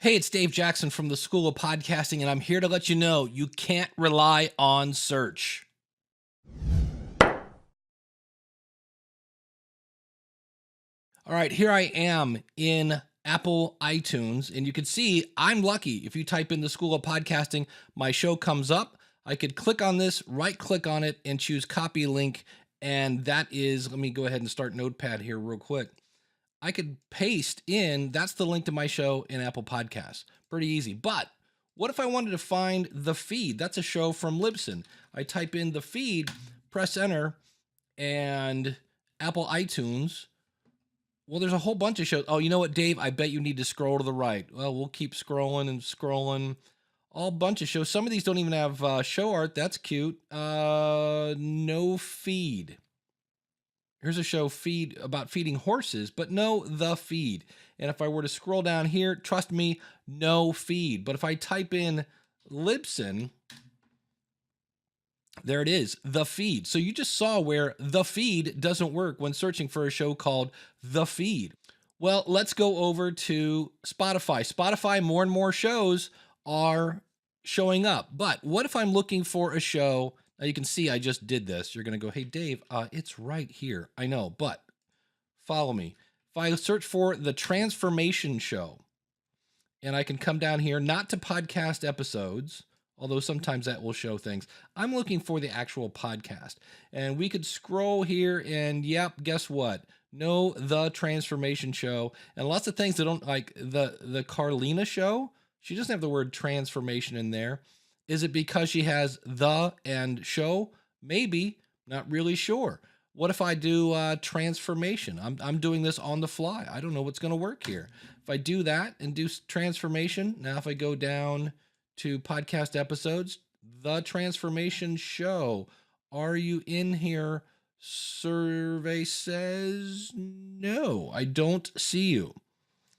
Hey, it's Dave Jackson from the School of Podcasting, and I'm here to let you know you can't rely on search. All right, here I am in Apple iTunes, and you can see I'm lucky. If you type in the School of Podcasting, my show comes up. I could click on this, right click on it, and choose copy link. And that is, let me go ahead and start Notepad here real quick. I could paste in, that's the link to my show in Apple Podcasts. Pretty easy. But what if I wanted to find the feed? That's a show from Libsyn. I type in the feed, press enter, and Apple iTunes. Well, there's a whole bunch of shows. Oh, you know what, Dave? I bet you need to scroll to the right. Well, we'll keep scrolling and scrolling. All bunch of shows. Some of these don't even have show art. That's cute. No feed. Here's a show feed about feeding horses, but no the feed. And if I were to scroll down here, trust me, no feed. But if I type in Libsyn, there it is, the feed. So you just saw where the feed doesn't work when searching for a show called The Feed. Well, let's go over to Spotify. Spotify, more and more shows are showing up. But what if I'm looking for a show? Now you can see I just did this. You're going to go, hey, Dave, it's right here. I know, but follow me. If I search for The Transformation Show, and I can come down here, not to podcast episodes, although sometimes that will show things. I'm looking for the actual podcast. And we could scroll here and yep, guess what? No, The Transformation Show. And lots of things that don't like the Carlina Show. She doesn't have the word transformation in there. Is it because she has the and show? Maybe, not really sure. What if I do transformation? I'm doing this on the fly. I don't know what's going to work here. If I do that and do transformation, now if I go down to podcast episodes, The Transformation Show, are you in here? Survey says no, I don't see you.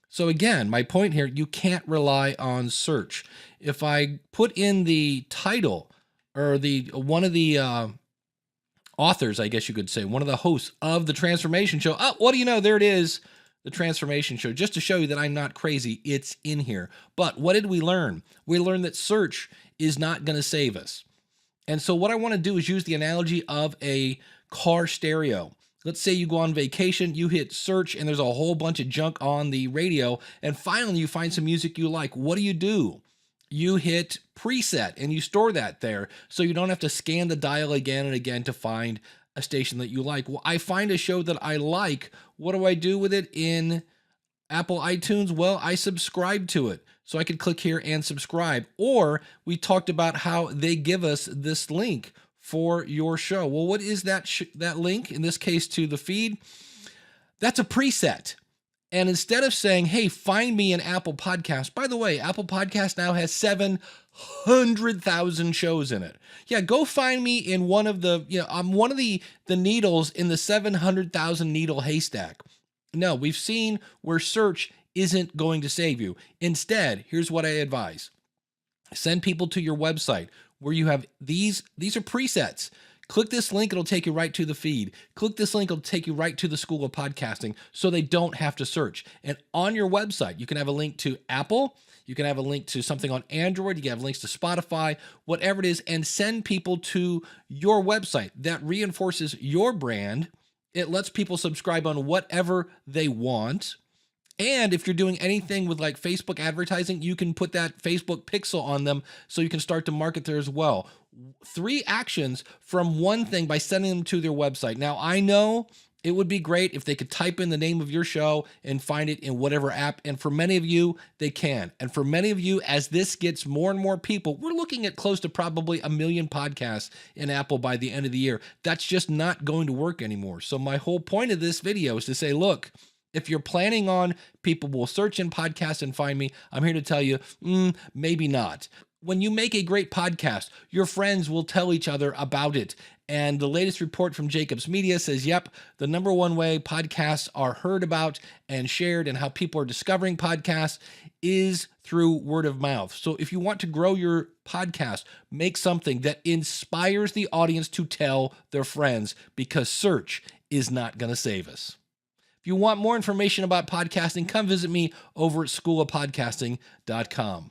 So again, my point here, you can't rely on search. If I put in the title or one of the authors, I guess you could say, one of the hosts of The Transformation Show, oh, what do you know? There it is, The Transformation Show. Just to show you that I'm not crazy, it's in here. But what did we learn? We learned that search is not going to save us. And so what I want to do is use the analogy of a car stereo. Let's say you go on vacation, you hit search, and there's a whole bunch of junk on the radio, and finally you find some music you like. What do? You hit preset, and you store that there, so you don't have to scan the dial again and again to find a station that you like. Well, I find a show that I like. What do I do with it in Apple iTunes? Well, I subscribe to it. So I could click here and subscribe. Or we talked about how they give us this link for your show. Well, what is that link? In this case, to the feed. That's a preset. And instead of saying, hey, find me an Apple Podcast, by the way, Apple Podcast now has 700,000 shows in it. Yeah, go find me in one of the, I'm one of the needles in the 700,000 needle haystack. No, we've seen where search isn't going to save you. Instead, here's what I advise. Send people to your website where you have these are presets. Click this link, it'll take you right to the feed. Click this link, it'll take you right to the School of Podcasting so they don't have to search. And on your website, you can have a link to Apple, you can have a link to something on Android, you can have links to Spotify, whatever it is, and send people to your website. That reinforces your brand. It lets people subscribe on whatever they want. And if you're doing anything with like Facebook advertising, you can put that Facebook pixel on them so you can start to market there as well. 3 actions from one thing by sending them to their website. Now, I know it would be great if they could type in the name of your show and find it in whatever app. And for many of you, they can. And for many of you, as this gets more and more people, we're looking at close to probably 1 million podcasts in Apple by the end of the year. That's just not going to work anymore. So my whole point of this video is to say, look, if you're planning on people will search in podcasts and find me, I'm here to tell you, maybe not. When you make a great podcast, your friends will tell each other about it. And the latest report from Jacobs Media says, yep, the #1 way podcasts are heard about and shared and how people are discovering podcasts is through word of mouth. So if you want to grow your podcast, make something that inspires the audience to tell their friends, because search is not going to save us. If you want more information about podcasting, come visit me over at schoolofpodcasting.com.